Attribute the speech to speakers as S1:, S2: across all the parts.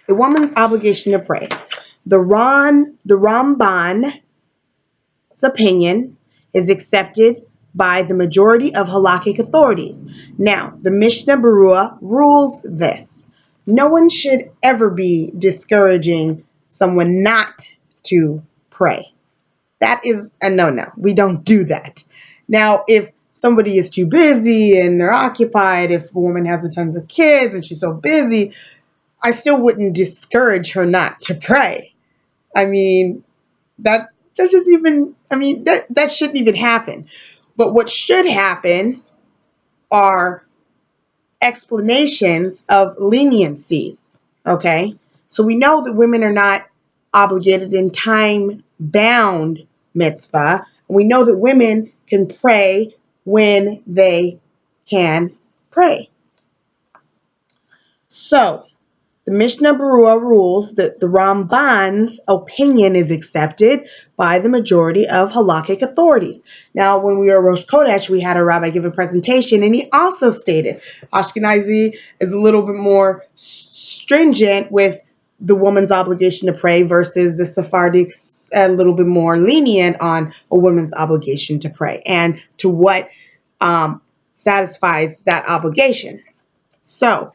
S1: a woman's obligation to pray. The Ramban's opinion is accepted by the majority of halakhic authorities. Now, the Mishnah Berurah rules this. No one should ever be discouraging someone not to pray. That is a no-no. We don't do that. Now, if somebody is too busy and they're occupied, if a woman has tons of kids and she's so busy, I still wouldn't discourage her not to pray. I mean, that shouldn't even happen. But what should happen are explanations of leniencies, okay? So we know that women are not obligated in time-bound mitzvah. We know that women can pray when they can pray. So, the Mishnah Berurah rules that the Ramban's opinion is accepted by the majority of halakhic authorities. Now, when we were Rosh Kodesh, we had a rabbi give a presentation, and he also stated Ashkenazi is a little bit more stringent with the woman's obligation to pray versus the Sephardics a little bit more lenient on a woman's obligation to pray and to what satisfies that obligation. So,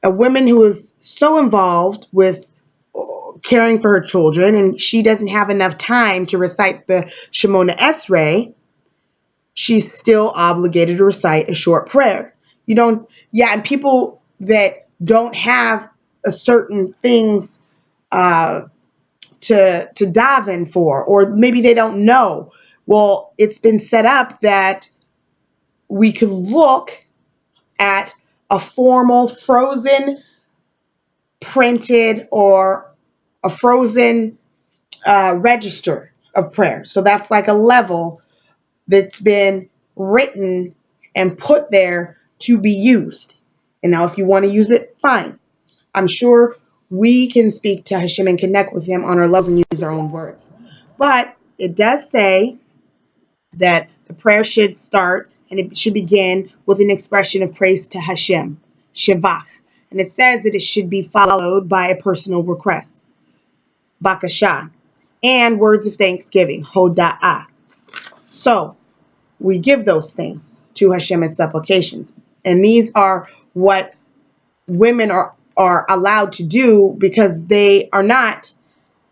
S1: a woman who is so involved with caring for her children and she doesn't have enough time to recite the Shemona Esrei, she's still obligated to recite a short prayer. And people that don't have a certain things to daven for, or maybe they don't know. Well, it's been set up that we could look at a formal frozen printed or a frozen register of prayer. So that's like a level that's been written and put there to be used. And now if you want to use it, fine. I'm sure we can speak to Hashem and connect with him on our level and use our own words. But it does say that the prayer should start and it should begin with an expression of praise to Hashem, Shevach. And it says that it should be followed by a personal request, Bakasha, and words of thanksgiving, Hoda'ah. So we give those things to Hashem as supplications. And these are what women are allowed to do because they are not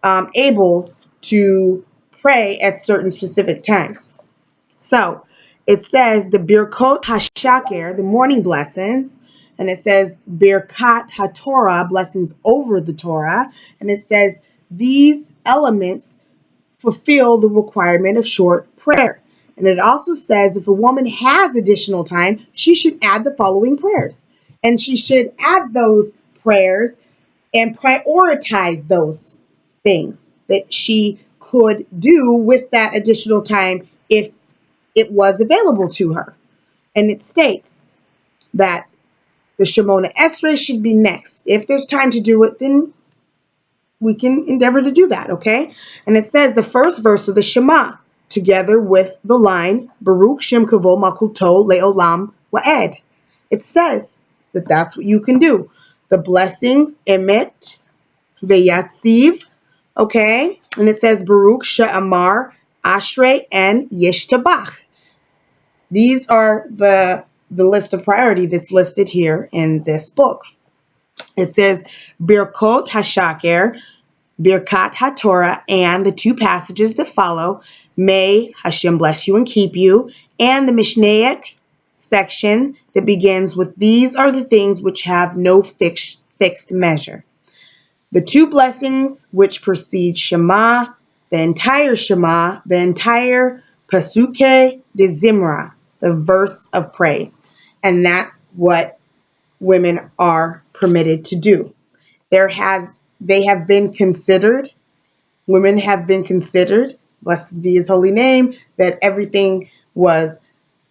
S1: able to pray at certain specific times. So it says the Berakhoth HaShaker, the morning blessings, and it says Birkat HaTorah, blessings over the Torah, and it says these elements fulfill the requirement of short prayer. And it also says if a woman has additional time, she should add the following prayers. And she should add those prayers and prioritize those things that she could do with that additional time if it was available to her. And it states that the Shemona Esrei should be next. If there's time to do it, then we can endeavor to do that, okay? And it says the first verse of the Shema, together with the line, Baruch Shem Kavo Malchuto Le'olam Wa'ed. It says that that's what you can do. The blessings, Emet, Veyatziv, okay? And it says Baruch She'amar, Ashrei, and Yishtabach. These are the list of priority that's listed here in this book. It says Berakhoth HaShaker, Birkat HaTorah, and the two passages that follow, May Hashem bless you and keep you, and the Mishnaic section that begins with these are the things which have no fixed measure. The two blessings which precede Shema, the entire Shema, the entire Pasuke de Zimra, the verse of praise. And that's what women are permitted to do. Women have been considered, blessed be his holy name, that everything was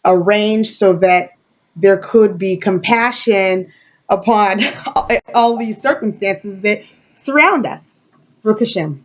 S1: arranged so that there could be compassion upon all these circumstances that surround us. Baruch Hashem.